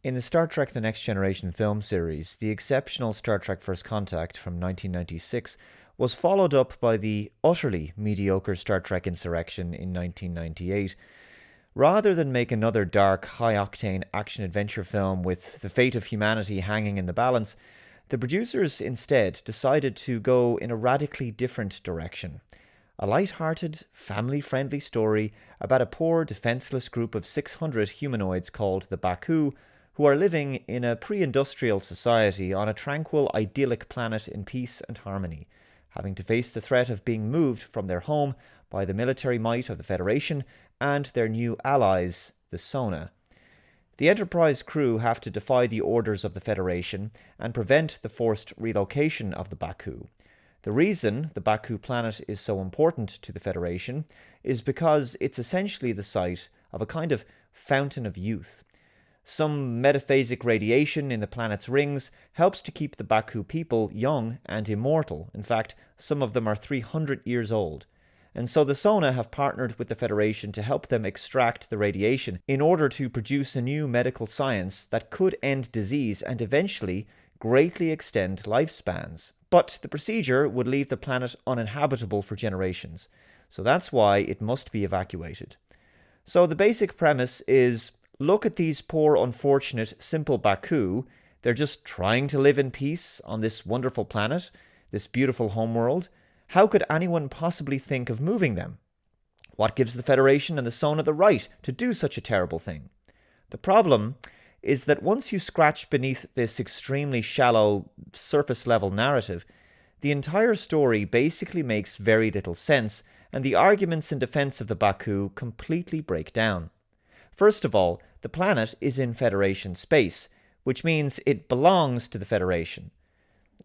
In the Star Trek The Next Generation film series, the exceptional Star Trek First Contact from 1996 was followed up by the utterly mediocre Star Trek Insurrection in 1998. Rather than make another dark, high-octane action-adventure film with the fate of humanity hanging in the balance, the producers instead decided to go in a radically different direction. A light-hearted, family-friendly story about a poor, defenseless group of 600 humanoids called the Baku, who are living in a pre-industrial society on a tranquil, idyllic planet in peace and harmony, having to face the threat of being moved from their home by the military might of the Federation and their new allies, the Sona. The Enterprise crew have to defy the orders of the Federation and prevent the forced relocation of the Baku. The reason the Baku planet is so important to the Federation is because it's essentially the site of a kind of fountain of youth. Some metaphasic radiation in the planet's rings helps to keep the Baku people young and immortal. In fact, some of them are 300 years old. And so the Sona have partnered with the Federation to help them extract the radiation in order to produce a new medical science that could end disease and eventually greatly extend lifespans. But the procedure would leave the planet uninhabitable for generations. So that's why it must be evacuated. So the basic premise is, look at these poor, unfortunate, simple Baku. They're just trying to live in peace on this wonderful planet, this beautiful homeworld. How could anyone possibly think of moving them? What gives the Federation and the Sona the right to do such a terrible thing? The problem is that once you scratch beneath this extremely shallow, surface-level narrative, the entire story basically makes very little sense, and the arguments in defense of the Baku completely break down. First of all, the planet is in Federation space, which means it belongs to the Federation.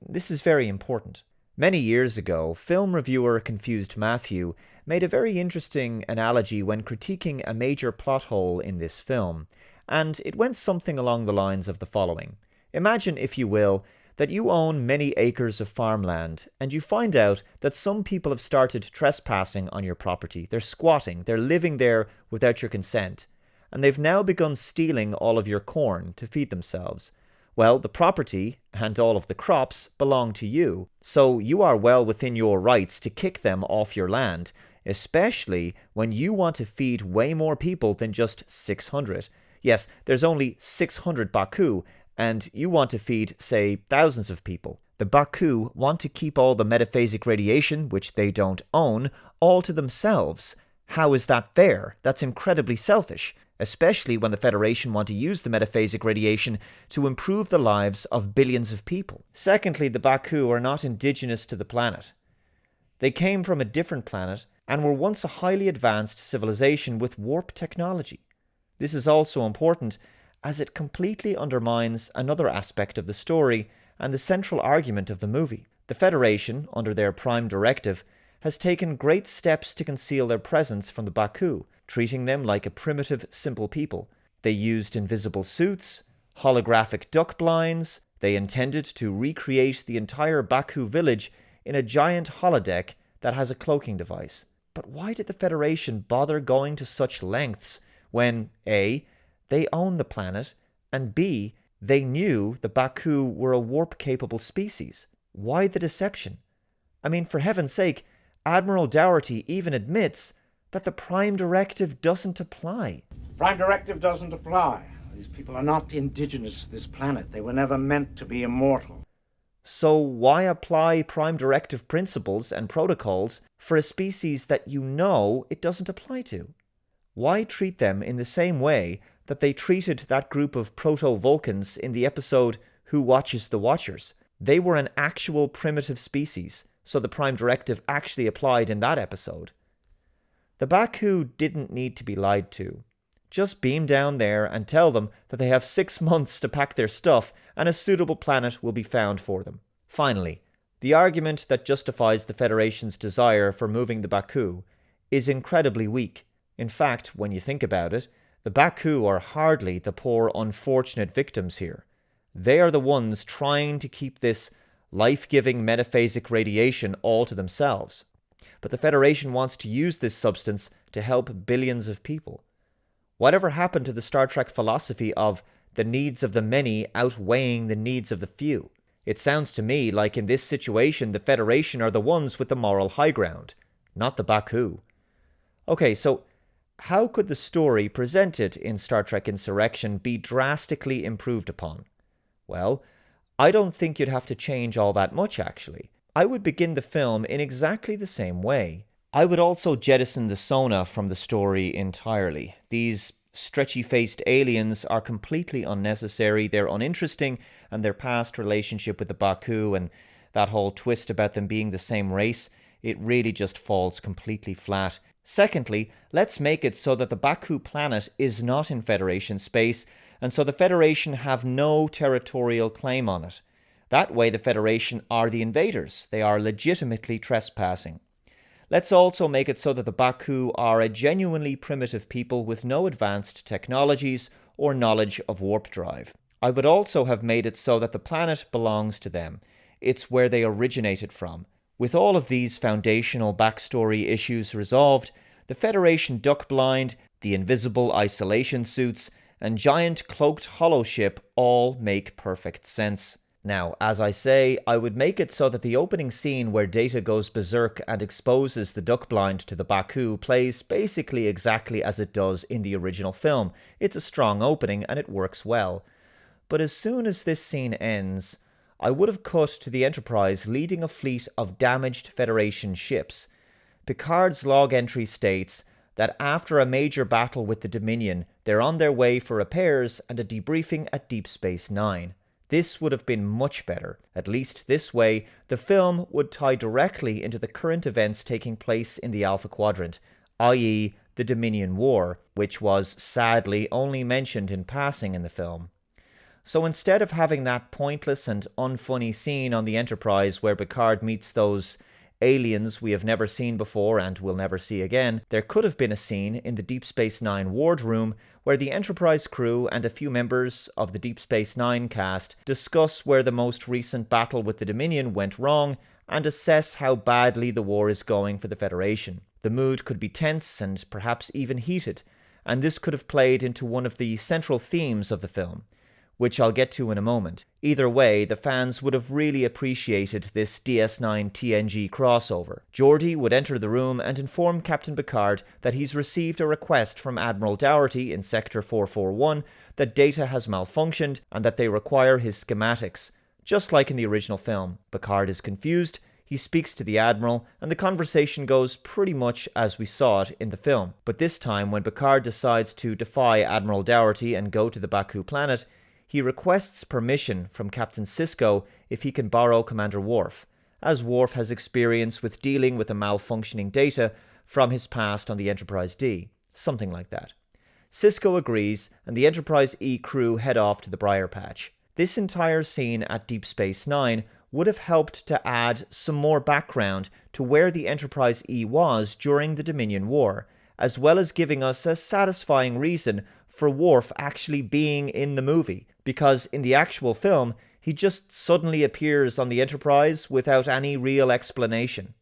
This is very important. Many years ago, film reviewer Confused Matthew made a very interesting analogy when critiquing a major plot hole in this film, and it went something along the lines of the following. Imagine, if you will, that you own many acres of farmland, and you find out that some people have started trespassing on your property. They're squatting, they're living there without your consent, and they've now begun stealing all of your corn to feed themselves. Well, the property and all of the crops belong to you, so you are well within your rights to kick them off your land, especially when you want to feed way more people than just 600. Yes, there's only 600 Baku, and you want to feed, say, thousands of people. The Baku want to keep all the metaphasic radiation, which they don't own, all to themselves. How is that fair? That's incredibly selfish, especially when the Federation want to use the metaphasic radiation to improve the lives of billions of people. Secondly, the Baku are not indigenous to the planet. They came from a different planet and were once a highly advanced civilization with warp technology. This is also important as it completely undermines another aspect of the story and the central argument of the movie. The Federation, under their prime directive, has taken great steps to conceal their presence from the Baku, treating them like a primitive, simple people. They used invisible suits, holographic duck blinds. They intended to recreate the entire Baku village in a giant holodeck that has a cloaking device. But why did the Federation bother going to such lengths when A, they own the planet, and B, they knew the Baku were a warp-capable species? Why the deception? I mean, for heaven's sake, Admiral Dougherty even admits that the Prime Directive doesn't apply. Prime Directive doesn't apply. These people are not indigenous to this planet. They were never meant to be immortal. So why apply Prime Directive principles and protocols for a species that you know it doesn't apply to? Why treat them in the same way that they treated that group of proto-Vulcans in the episode Who Watches the Watchers? They were an actual primitive species, so the Prime Directive actually applied in that episode. The Baku didn't need to be lied to. Just beam down there and tell them that they have 6 months to pack their stuff and a suitable planet will be found for them. Finally, the argument that justifies the Federation's desire for moving the Baku is incredibly weak. In fact, when you think about it, the Baku are hardly the poor, unfortunate victims here. They are the ones trying to keep this life-giving metaphasic radiation all to themselves. But the Federation wants to use this substance to help billions of people. Whatever happened to the Star Trek philosophy of the needs of the many outweighing the needs of the few. It sounds to me like in this situation the Federation are the ones with the moral high ground, not the Baku. Okay, so how could the story presented in Star Trek Insurrection be drastically improved upon? Well, I don't think you'd have to change all that much, actually. I would begin the film in exactly the same way. I would also jettison the Sona from the story entirely. These stretchy-faced aliens are completely unnecessary, they're uninteresting, and their past relationship with the Baku and that whole twist about them being the same race, it really just falls completely flat. Secondly, let's make it so that the Baku planet is not in Federation space, and so the Federation have no territorial claim on it. That way the Federation are the invaders. They are legitimately trespassing. Let's also make it so that the Baku are a genuinely primitive people with no advanced technologies or knowledge of warp drive. I would also have made it so that the planet belongs to them. It's where they originated from. With all of these foundational backstory issues resolved, the Federation duck blind, the invisible isolation suits, and giant cloaked holoship all make perfect sense. Now, as I say, I would make it so that the opening scene where Data goes berserk and exposes the duck blind to the Baku plays basically exactly as it does in the original film. It's a strong opening and it works well. But as soon as this scene ends, I would have cut to the Enterprise leading a fleet of damaged Federation ships. Picard's log entry states that after a major battle with the Dominion, they're on their way for repairs and a debriefing at Deep Space Nine. This would have been much better. At least this way, the film would tie directly into the current events taking place in the Alpha Quadrant, i.e. the Dominion War, which was sadly only mentioned in passing in the film. So instead of having that pointless and unfunny scene on the Enterprise where Picard meets those aliens we have never seen before and will never see again, there could have been a scene in the Deep Space Nine wardroom where the Enterprise crew and a few members of the Deep Space Nine cast discuss where the most recent battle with the Dominion went wrong and assess how badly the war is going for the Federation. The mood could be tense and perhaps even heated, and this could have played into one of the central themes of the film, which I'll get to in a moment. Either way, the fans would have really appreciated this DS9 TNG crossover. Geordi would enter the room and inform Captain Picard that he's received a request from Admiral Dougherty in Sector 441 that Data has malfunctioned and that they require his schematics, just like in the original film. Picard is confused, he speaks to the Admiral, and the conversation goes pretty much as we saw it in the film. But this time, when Picard decides to defy Admiral Dougherty and go to the Baku planet, he requests permission from Captain Sisko if he can borrow Commander Worf, as Worf has experience with dealing with a malfunctioning Data from his past on the Enterprise D. Something like that. Sisko agrees, and the Enterprise E crew head off to the Briar Patch. This entire scene at Deep Space Nine would have helped to add some more background to where the Enterprise E was during the Dominion War, as well as giving us a satisfying reason for Worf actually being in the movie, because in the actual film, he just suddenly appears on the Enterprise without any real explanation.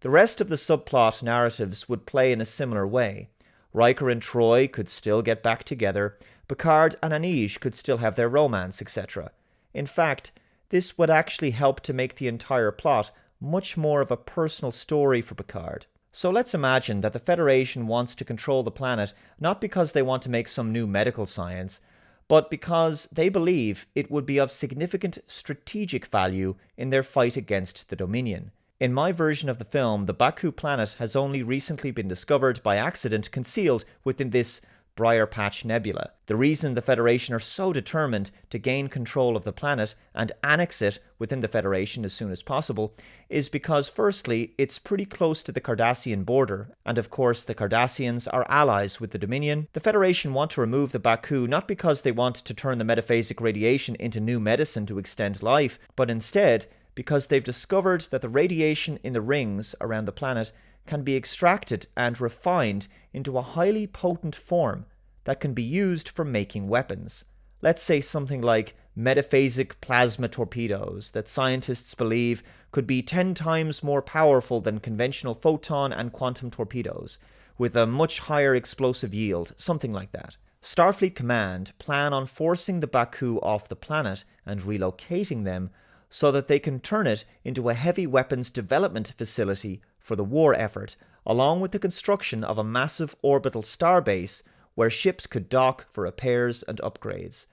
The rest of the subplot narratives would play in a similar way. Riker and Troy could still get back together, Picard and Anij could still have their romance, etc. In fact, this would actually help to make the entire plot much more of a personal story for Picard. So let's imagine that the Federation wants to control the planet not because they want to make some new medical science, but because they believe it would be of significant strategic value in their fight against the Dominion. In my version of the film, the Baku planet has only recently been discovered by accident concealed within this Briar Patch Nebula. The reason the Federation are so determined to gain control of the planet and annex it within the Federation as soon as possible is because, firstly, it's pretty close to the Cardassian border, and of course the Cardassians are allies with the Dominion. The Federation want to remove the Baku not because they want to turn the metaphasic radiation into new medicine to extend life, but instead because they've discovered that the radiation in the rings around the planet can be extracted and refined into a highly potent form that can be used for making weapons. Let's say something like metaphasic plasma torpedoes that scientists believe could be 10 times more powerful than conventional photon and quantum torpedoes, with a much higher explosive yield, something like that. Starfleet Command plan on forcing the Baku off the planet and relocating them so that they can turn it into a heavy weapons development facility for the war effort, along with the construction of a massive orbital starbase where ships could dock for repairs and upgrades.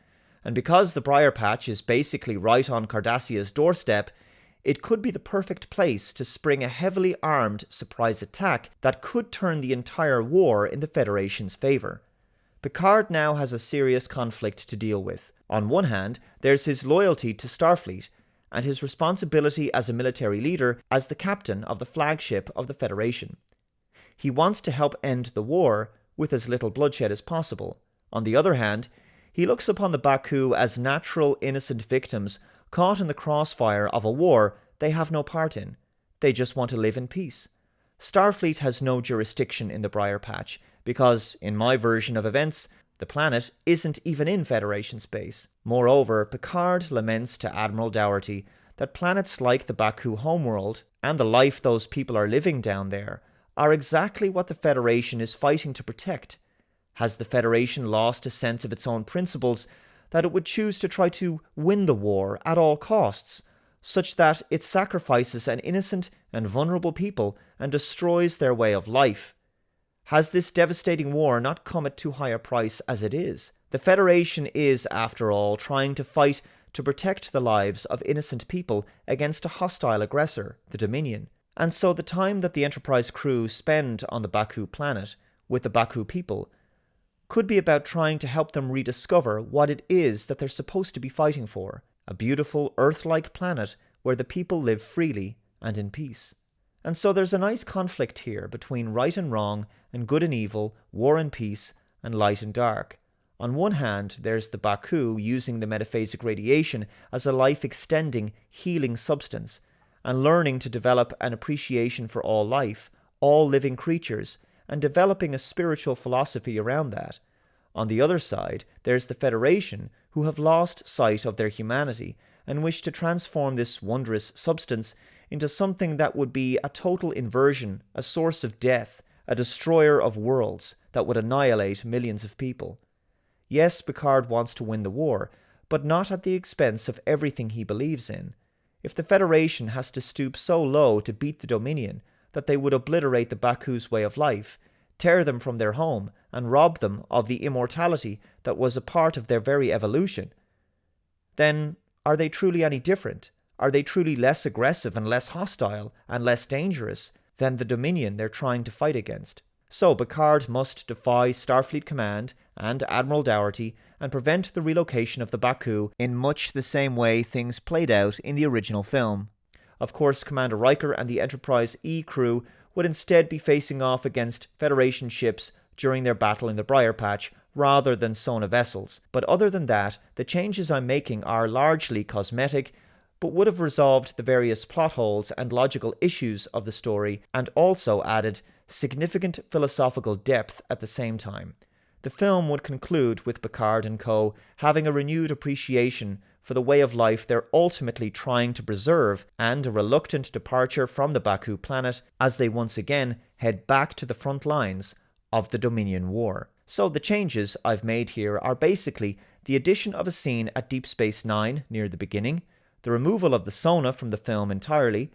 And because the Briar Patch is basically right on Cardassia's doorstep, it could be the perfect place to spring a heavily armed surprise attack that could turn the entire war in the Federation's favour. Picard now has a serious conflict to deal with. On one hand, there's his loyalty to Starfleet, and his responsibility as a military leader as the captain of the flagship of the Federation. He wants to help end the war with as little bloodshed as possible. On the other hand, he looks upon the Baku as natural, innocent victims caught in the crossfire of a war they have no part in. They just want to live in peace. Starfleet has no jurisdiction in the Briar Patch because, in my version of events, the planet isn't even in Federation space. Moreover, Picard laments to Admiral Dougherty that planets like the Baku homeworld and the life those people are living down there are exactly what the Federation is fighting to protect. Has the Federation lost a sense of its own principles that it would choose to try to win the war at all costs, such that it sacrifices an innocent and vulnerable people and destroys their way of life? Has this devastating war not come at too high a price as it is? The Federation is, after all, trying to fight to protect the lives of innocent people against a hostile aggressor, the Dominion. And so the time that the Enterprise crew spend on the Baku planet with the Baku people could be about trying to help them rediscover what it is that they're supposed to be fighting for, a beautiful Earth-like planet where the people live freely and in peace. And so there's a nice conflict here between right and wrong and good and evil, war and peace, and light and dark. On one hand, there's the Baku using the metaphasic radiation as a life-extending, healing substance, and learning to develop an appreciation for all life, all living creatures, and developing a spiritual philosophy around that. On the other side, there's the Federation, who have lost sight of their humanity and wish to transform this wondrous substance into something that would be a total inversion, a source of death, a destroyer of worlds that would annihilate millions of people. Yes, Picard wants to win the war, but not at the expense of everything he believes in. If the Federation has to stoop so low to beat the Dominion that they would obliterate the Baku's way of life, tear them from their home, and rob them of the immortality that was a part of their very evolution, then are they truly any different? Are they truly less aggressive and less hostile and less dangerous than the Dominion they're trying to fight against? So Picard must defy Starfleet Command and Admiral Dougherty and prevent the relocation of the Baku in much the same way things played out in the original film. Of course, Commander Riker and the Enterprise E crew would instead be facing off against Federation ships during their battle in the Briar Patch rather than Sona vessels. But other than that, the changes I'm making are largely cosmetic, but would have resolved the various plot holes and logical issues of the story and also added significant philosophical depth at the same time. The film would conclude with Picard and co. having a renewed appreciation for the way of life they're ultimately trying to preserve and a reluctant departure from the Baku planet as they once again head back to the front lines of the Dominion War. So the changes I've made here are basically the addition of a scene at Deep Space Nine near the beginning, the removal of the Sona from the film entirely,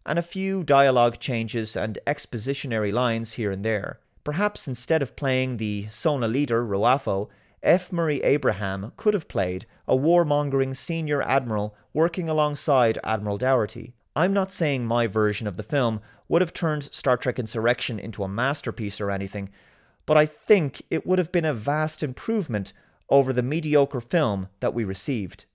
and a few dialogue changes and expositionary lines here and there. Perhaps instead of playing the Sona leader, Roafo, F. Murray Abraham could have played a warmongering senior admiral working alongside Admiral Dougherty. I'm not saying my version of the film would have turned Star Trek Insurrection into a masterpiece or anything, but I think it would have been a vast improvement over the mediocre film that we received.